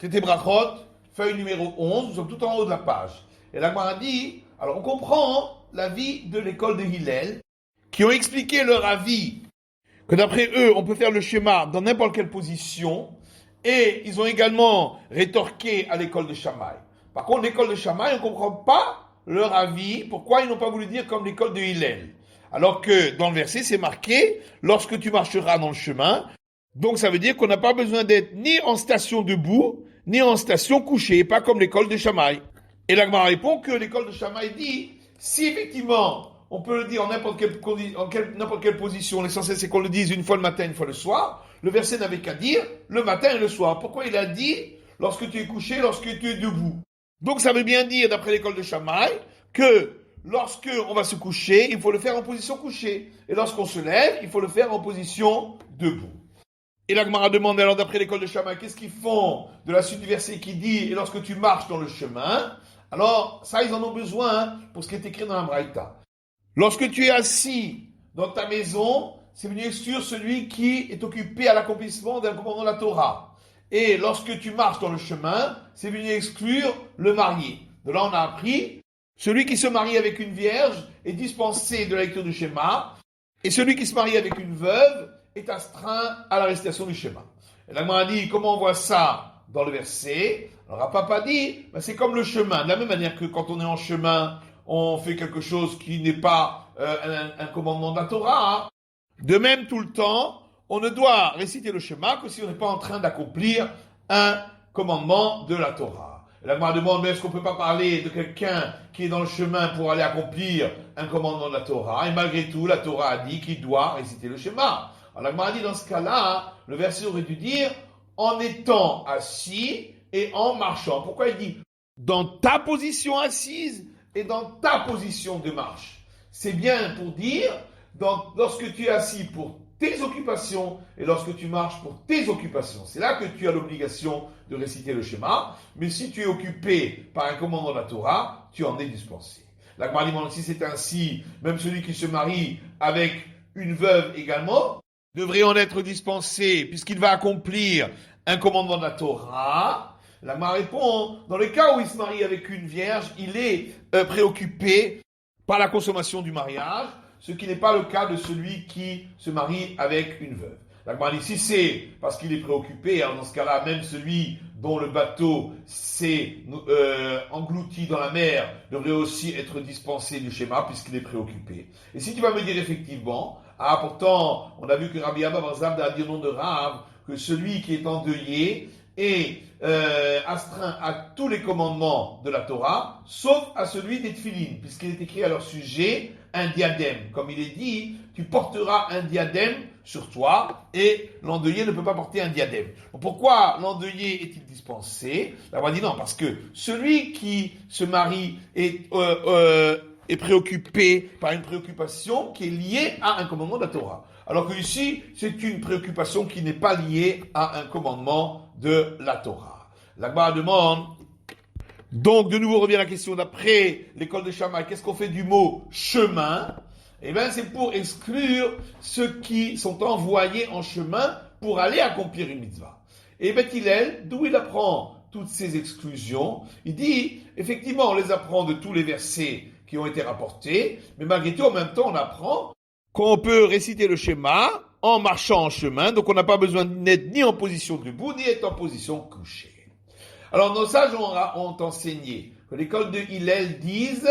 Traité Brachot, feuille numéro 11, nous sommes tout en haut de la page. Et la Gemara dit, alors on comprend l'avis de l'école de Hillel, qui ont expliqué leur avis, que d'après eux, on peut faire le schéma dans n'importe quelle position, et ils ont également rétorqué à l'école de Shammai. Par contre, l'école de Shammai, on ne comprend pas leur avis, pourquoi ils n'ont pas voulu dire comme l'école de Hillel. Alors que dans le verset, c'est marqué, lorsque tu marcheras dans le chemin, donc ça veut dire qu'on n'a pas besoin d'être ni en station debout, ni en station couchée, pas comme l'école de Shammai. Et la Gemara répond que l'école de Shammai dit, si effectivement, on peut le dire en n'importe quelle position, l'essentiel c'est qu'on le dise une fois le matin, une fois le soir, le verset n'avait qu'à dire le matin et le soir. Pourquoi il a dit lorsque tu es couché, lorsque tu es debout? Donc ça veut bien dire, d'après l'école de Shammai, que lorsque on va se coucher, il faut le faire en position couchée. Et lorsqu'on se lève, il faut le faire en position debout. Et la Gemara demande alors d'après l'école de Shammai, qu'est-ce qu'ils font de la suite du verset qui dit, et lorsque tu marches dans le chemin, alors ça ils en ont besoin pour ce qui est écrit dans la Braïta. Lorsque tu es assis dans ta maison, c'est venu exclure celui qui est occupé à l'accomplissement d'un commandement de la Torah. Et lorsque tu marches dans le chemin, c'est venu exclure le marié. De là on a appris, celui qui se marie avec une vierge est dispensé de la lecture du schéma, et celui qui se marie avec une veuve est astreint à la récitation du schéma. Et la Gemara dit, comment on voit ça dans le verset? Alors Papa dit, c'est comme le chemin. De la même manière que quand on est en chemin, on fait quelque chose qui n'est pas un commandement de la Torah. De même, tout le temps, on ne doit réciter le schéma que si on n'est pas en train d'accomplir un commandement de la Torah. Et la Gemara demande, mais est-ce qu'on ne peut pas parler de quelqu'un qui est dans le chemin pour aller accomplir un commandement de la Torah? Et malgré tout, la Torah a dit qu'il doit réciter le schéma. Alors la Gemara dit, dans ce cas-là, le verset aurait dû dire, en étant assis et en marchant. Pourquoi il dit, dans ta position assise et dans ta position de marche? C'est bien pour dire, lorsque tu es assis pour tes occupations et lorsque tu marches pour tes occupations. C'est là que tu as l'obligation de réciter le schéma. Mais si tu es occupé par un commandement de la Torah, tu en es dispensé. La Gemara demande, si c'est ainsi, même celui qui se marie avec une veuve également, devrait en être dispensé puisqu'il va accomplir un commandement de la Torah. La Gemara répond, dans le cas où il se marie avec une vierge, il est préoccupé par la consommation du mariage, ce qui n'est pas le cas de celui qui se marie avec une veuve. La Gemara dit, si c'est parce qu'il est préoccupé, alors dans ce cas-là, même celui dont le bateau s'est englouti dans la mer devrait aussi être dispensé du schéma puisqu'il est préoccupé. Et si tu vas me dire effectivement, pourtant, on a vu que Rabbi Abba Bar Zabda a dit au nom de Rav que celui qui est endeuillé est astreint à tous les commandements de la Torah, sauf à celui des tefilines, puisqu'il est écrit à leur sujet un diadème. Comme il est dit, tu porteras un diadème sur toi, et l'endeuillé ne peut pas porter un diadème. Donc pourquoi l'endeuillé est-il dispensé? On va dire non, parce que celui qui se marie est préoccupé par une préoccupation qui est liée à un commandement de la Torah. Alors que ici, c'est une préoccupation qui n'est pas liée à un commandement de la Torah. La Gemara demande, donc de nouveau revient la question d'après l'école de Shammai, qu'est-ce qu'on fait du mot chemin? Eh bien, c'est pour exclure ceux qui sont envoyés en chemin pour aller accomplir une mitzvah. Et Beth Hillel, d'où il apprend toutes ces exclusions, il dit, effectivement, on les apprend de tous les versets qui ont été rapportés, mais malgré tout, en même temps, on apprend qu'on peut réciter le schéma en marchant en chemin, donc on n'a pas besoin d'être ni en position debout, ni être en position couchée. Alors nos sages ont enseigné que l'école de Hillel disent,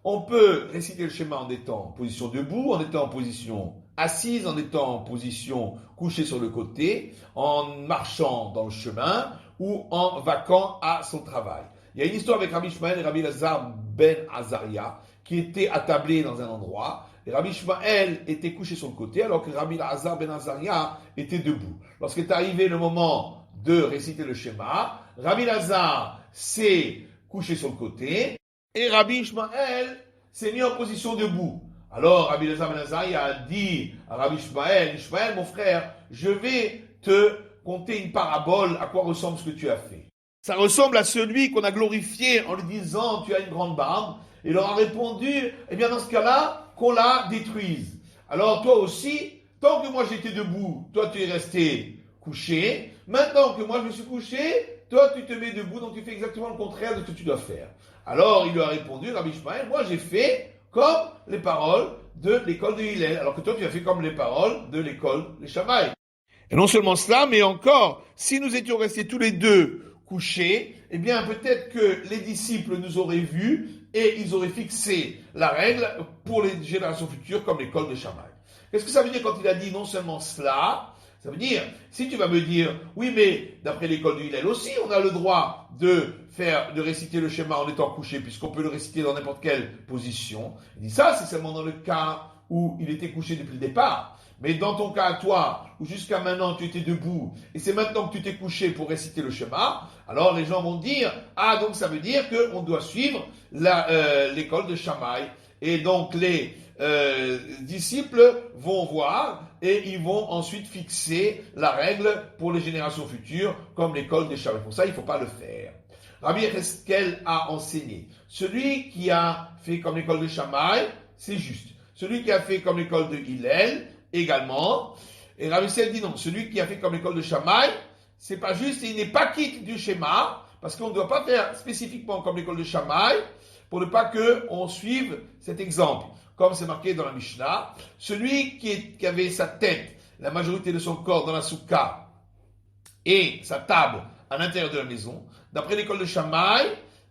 on peut réciter le schéma en étant en position debout, en étant en position assise, en étant en position couchée sur le côté, en marchant dans le chemin ou en vaquant à son travail. Il y a une histoire avec Rabbi Ishmael et Rabbi Elazar ben Azaria qui étaient attablés dans un endroit. Et Rabbi Ishmael était couché sur le côté alors que Rabbi Elazar ben Azaria était debout. Lorsqu'est arrivé le moment de réciter le schéma, Rabbi Elazar s'est couché sur le côté et Rabbi Ishmael s'est mis en position debout. Alors Rabbi Elazar ben Azaria a dit à Rabbi Ishmael, Ishmael mon frère, je vais te conter une parabole à quoi ressemble ce que tu as fait. Ça ressemble à celui qu'on a glorifié en lui disant tu as une grande barbe. Et il leur a répondu, eh bien dans ce cas-là, qu'on la détruise. Alors toi aussi, tant que moi j'étais debout, toi tu es resté couché. Maintenant que moi je me suis couché, toi tu te mets debout, donc tu fais exactement le contraire de ce que tu dois faire. Alors il lui a répondu, Rabbi Ishmael, moi j'ai fait comme les paroles de l'école de Hillel, alors que toi tu as fait comme les paroles de l'école de Shammai. Et non seulement cela, mais encore, si nous étions restés tous les deux couchés, eh bien peut-être que les disciples nous auraient vus et ils auraient fixé la règle pour les générations futures comme l'école de Shammai. Qu'est-ce que ça veut dire quand il a dit non seulement cela? Ça veut dire, si tu vas me dire, oui mais d'après l'école de Hillel aussi, on a le droit de réciter le schéma en étant couché, puisqu'on peut le réciter dans n'importe quelle position. Il dit ça, c'est seulement dans le cas où il était couché depuis le départ. Mais dans ton cas à toi, où jusqu'à maintenant tu étais debout, et c'est maintenant que tu t'es couché pour réciter le schéma, alors les gens vont dire, ah donc ça veut dire qu'on doit suivre l'école de Shammai. Et donc les disciples vont voir et ils vont ensuite fixer la règle pour les générations futures comme l'école de Shammai. Pour ça, il ne faut pas le faire. Rabbi Yecheskel a enseigné, celui qui a fait comme l'école de Shammai, c'est juste. Celui qui a fait comme l'école de Hillel, également. Et Rabbi Yecheskel dit non, celui qui a fait comme l'école de Shammai, c'est pas juste et il n'est pas quitte du schéma, parce qu'on ne doit pas faire spécifiquement comme l'école de Shammai, pour ne pas qu'on suive cet exemple. Comme c'est marqué dans la Mishnah, celui qui avait sa tête, la majorité de son corps dans la soukha, et sa table à l'intérieur de la maison, d'après l'école de Shammai,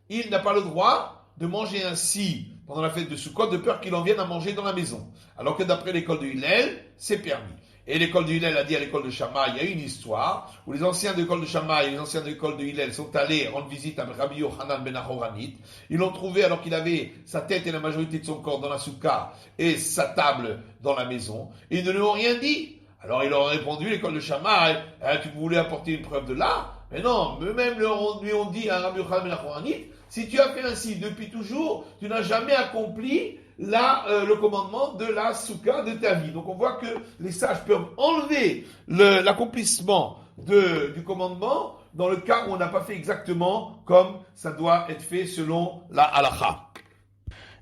il n'a pas le droit de manger ainsi pendant la fête de Sukkot, de peur qu'il en vienne à manger dans la maison. Alors que d'après l'école de Hillel, c'est permis. Et l'école de Hillel a dit à l'école de Shammai, il y a une histoire où les anciens de l'école de Shammai et les anciens de l'école de Hillel sont allés rendre visite à Rabbi Yochanan ben Achoranit. Ils l'ont trouvé alors qu'il avait sa tête et la majorité de son corps dans la soukha et sa table dans la maison. Et ils ne lui ont rien dit. Alors il leur a répondu, l'école de Shammai, tu voulais apporter une preuve de là? Mais non, eux-mêmes lui ont dit à Rabbi Yochanan ben Achoranit, si tu as fait ainsi depuis toujours, tu n'as jamais accompli le commandement de la soukha de ta vie. Donc on voit que les sages peuvent enlever l'accomplissement du commandement dans le cas où on n'a pas fait exactement comme ça doit être fait selon la halakha.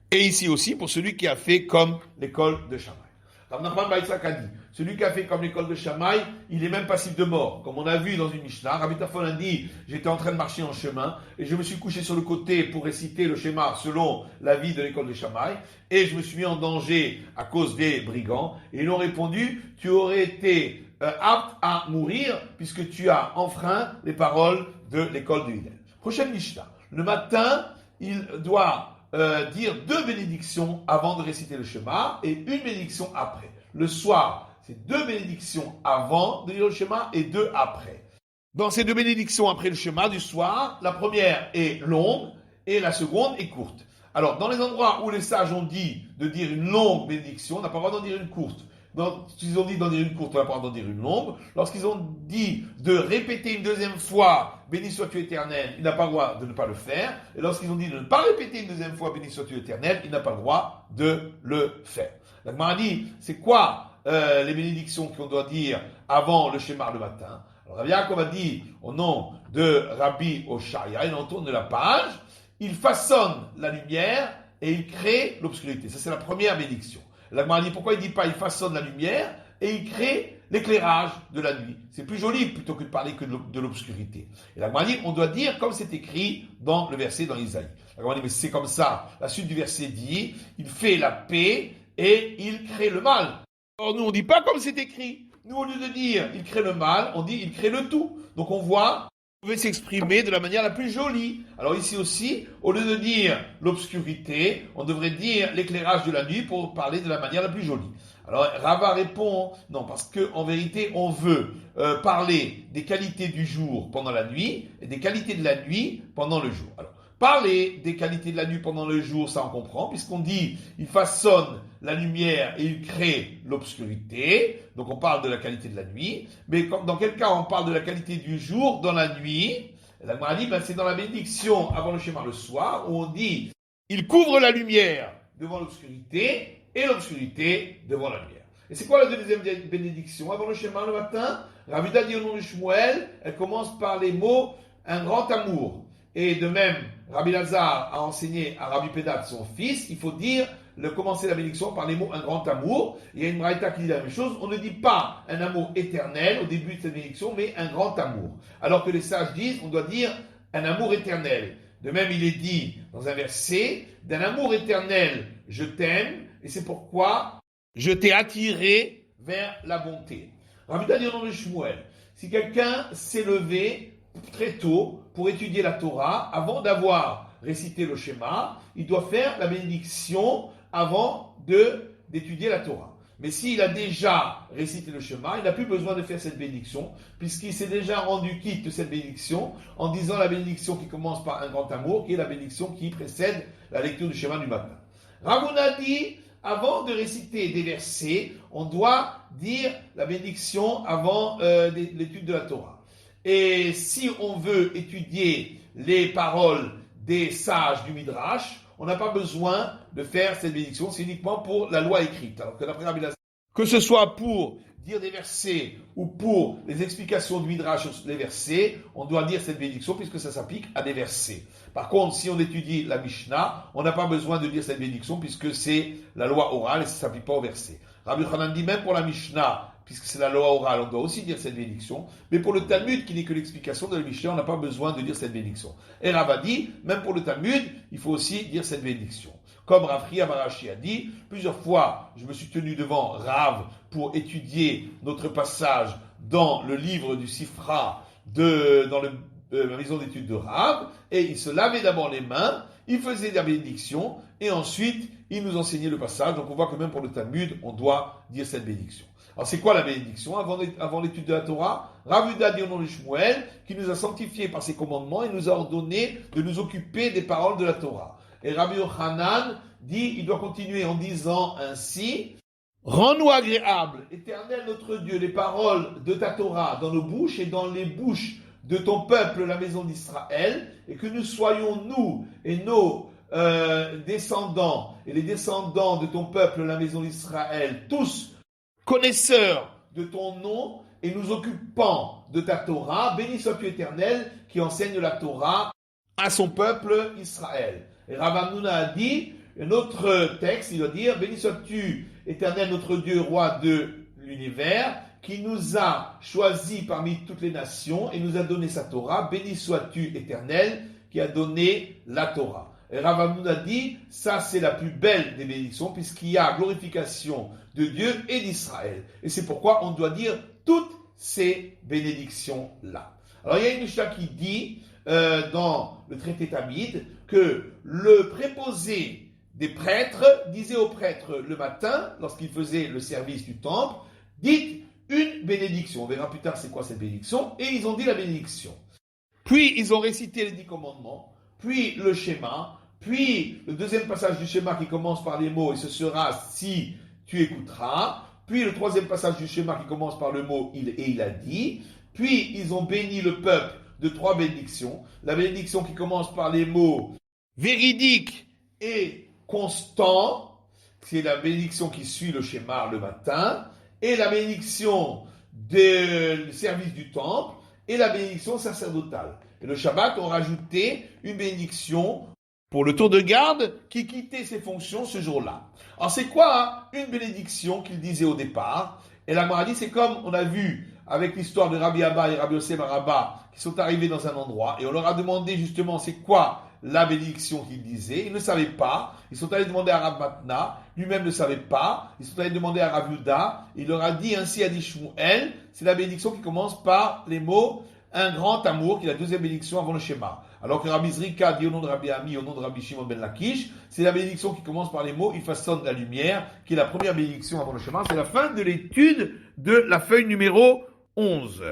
Et ici aussi pour celui qui a fait comme l'école de Shammai. Rav Nachman bar Yitzhak a dit, celui qui a fait comme l'école de Shammai, il est même passible de mort. Comme on a vu dans une Mishnah, Rabbi Tarfon a dit, j'étais en train de marcher en chemin, et je me suis couché sur le côté pour réciter le schéma selon l'avis de l'école de Shammai, et je me suis mis en danger à cause des brigands, et ils ont répondu, tu aurais été apte à mourir, puisque tu as enfreint les paroles de l'école de Hillel. Prochaine Mishnah. Le matin, il doit dire 2 bénédictions avant de réciter le schéma et 1 bénédiction après. Le soir, c'est 2 bénédictions avant de lire le schéma et 2 après. Dans ces 2 bénédictions après le schéma du soir, la première est longue et la seconde est courte. Alors, dans les endroits où les sages ont dit de dire une longue bénédiction, on n'a pas le droit d'en dire une courte. Lorsqu'ils ont dit d'en dire une courte, on n'a pas le droit d'en dire une longue. Lorsqu'ils ont dit de répéter une deuxième fois béni sois-tu éternel, il n'a pas le droit de ne pas le faire. Et lorsqu'ils ont dit de ne pas répéter une deuxième fois béni sois-tu éternel, il n'a pas le droit de le faire. La Gemara dit, c'est quoi les bénédictions qu'on doit dire avant le schéma le matin? Alors Rabbi Yaakov a dit, au nom de Rabbi Oshaya, il en tourne de la page, il façonne la lumière et il crée l'obscurité. Ça c'est la première bénédiction. La Gemara dit, pourquoi il ne dit pas il façonne la lumière et il crée l'éclairage de la nuit? C'est plus joli plutôt que de parler que de l'obscurité. Et la Gemara dit, on doit dire comme c'est écrit dans le verset dans Isaïe. La Gemara dit, mais c'est comme ça. La suite du verset dit, il fait la paix et il crée le mal. Or nous on ne dit pas comme c'est écrit. Nous au lieu de dire il crée le mal, on dit il crée le tout. Donc on voit, on pouvait s'exprimer de la manière la plus jolie. Alors ici aussi, au lieu de dire l'obscurité, on devrait dire l'éclairage de la nuit pour parler de la manière la plus jolie. Alors Rava répond, non, parce qu'en vérité, on veut parler des qualités du jour pendant la nuit et des qualités de la nuit pendant le jour. Alors, parler des qualités de la nuit pendant le jour, ça on comprend, puisqu'on dit il façonne la lumière et il crée l'obscurité. Donc on parle de la qualité de la nuit. Mais dans quel cas on parle de la qualité du jour dans la nuit? La Gemara dit, c'est dans la bénédiction avant le schéma le soir, où on dit il couvre la lumière devant l'obscurité et l'obscurité devant la lumière. Et c'est quoi la deuxième bénédiction avant le schéma le matin? Ravida dit au nom de Shmuel, elle commence par les mots un grand amour. Et de même, Rabbi Lazare a enseigné à Rabbi Pédat, son fils, il faut dire commencer la bénédiction par les mots un grand amour. Il y a une braïta qui dit la même chose. On ne dit pas un amour éternel au début de cette bénédiction, mais un grand amour. Alors que les sages disent, on doit dire un amour éternel. De même, il est dit dans un verset, d'un amour éternel, je t'aime, et c'est pourquoi je t'ai attiré vers la bonté. Rabbi Yehuda dit au nom de Shmuel, si quelqu'un s'est levé très tôt pour étudier la Torah, avant d'avoir récité le schéma, il doit faire la bénédiction avant d'étudier la Torah. Mais s'il a déjà récité le schéma, il n'a plus besoin de faire cette bénédiction, puisqu'il s'est déjà rendu quitte de cette bénédiction en disant la bénédiction qui commence par un grand amour, qui est la bénédiction qui précède la lecture du schéma du matin. Rav Huna dit, avant de réciter des versets, on doit dire la bénédiction avant l'étude de la Torah. Et si on veut étudier les paroles des sages du Midrash, on n'a pas besoin de faire cette bénédiction, c'est uniquement pour la loi écrite. Alors que d'après Rabbi Elazar, que ce soit pour dire des versets ou pour les explications du Midrash sur les versets, on doit dire cette bénédiction puisque ça s'applique à des versets. Par contre, si on étudie la Mishnah, on n'a pas besoin de dire cette bénédiction puisque c'est la loi orale et ça ne s'applique pas aux versets. Rabbi Yochanan dit même pour la Mishnah, puisque c'est la loi orale, on doit aussi dire cette bénédiction. Mais pour le Talmud, qui n'est que l'explication de la Mishnah, on n'a pas besoin de dire cette bénédiction. Et Rav a dit, même pour le Talmud, il faut aussi dire cette bénédiction. Comme Rav Chia bar Ashi a dit, plusieurs fois, je me suis tenu devant Rav pour étudier notre passage dans le livre du Sifra, dans la maison d'études de Rav, et il se lavait d'abord les mains, il faisait la bénédiction, et ensuite, il nous enseignait le passage. Donc on voit que même pour le Talmud, on doit dire cette bénédiction. Alors c'est quoi la bénédiction avant l'étude de la Torah? Rav Yehuda dit au nom de Shmuel, qui nous a sanctifiés par ses commandements et nous a ordonné de nous occuper des paroles de la Torah. Et Rabbi Yochanan dit, il doit continuer en disant ainsi, rends-nous agréables, Éternel notre Dieu, les paroles de ta Torah dans nos bouches et dans les bouches de ton peuple, la maison d'Israël, et que nous soyons, nous et nos descendants, et les descendants de ton peuple, la maison d'Israël, tous connaisseurs de ton nom, et nous occupant de ta Torah, béni sois-tu Éternel, qui enseigne la Torah à son peuple Israël. Et Rav Hamnuna a dit, un autre texte, il doit dire, béni sois-tu Éternel notre Dieu, roi de l'univers, qui nous a choisis parmi toutes les nations et nous a donné sa Torah. Béni sois-tu Éternel, qui a donné la Torah. Et Rav Hamnuna dit, ça c'est la plus belle des bénédictions, puisqu'il y a glorification de Dieu et d'Israël. Et c'est pourquoi on doit dire toutes ces bénédictions-là. Alors il y a une Mishnah qui dit, dans le traité Tamid, que le préposé des prêtres disait aux prêtres le matin, lorsqu'ils faisaient le service du temple, dites une bénédiction. On verra plus tard c'est quoi cette bénédiction. Et ils ont dit la bénédiction. Puis ils ont récité les 10 commandements, puis le schéma, puis le deuxième passage du schéma qui commence par les mots, et ce sera si tu écouteras, puis le troisième passage du schéma qui commence par le mot il a dit, puis ils ont béni le peuple de 3 bénédictions, la bénédiction qui commence par les mots véridique et constant, c'est la bénédiction qui suit le schéma le matin, et la bénédiction du service du temple, et la bénédiction sacerdotale. Et le Shabbat, on rajoutait une bénédiction pour le tour de garde qui quittait ses fonctions ce jour-là. Alors c'est quoi une bénédiction qu'il disait au départ? Et la Gemara dit, c'est comme on a vu avec l'histoire de Rabbi Abba et Rabbi Yosef bar Abba qui sont arrivés dans un endroit et on leur a demandé justement c'est quoi la bénédiction qu'ils disaient. Ils ne savaient pas. Ils sont allés demander à Rav Matna. Lui-même ne savait pas. Ils sont allés demander à Rav Yehuda. Il leur a dit ainsi a dit Shmuel. C'est la bénédiction qui commence par les mots un grand amour, qui est la deuxième bénédiction avant le schéma. Alors que Rabbi Zrika dit au nom de Rabbi Ami, au nom de Rabbi Shimon ben Lakish, c'est la bénédiction qui commence par les mots il façonne la lumière, qui est la première bénédiction avant le schéma. C'est la fin de l'étude de la feuille numéro 11.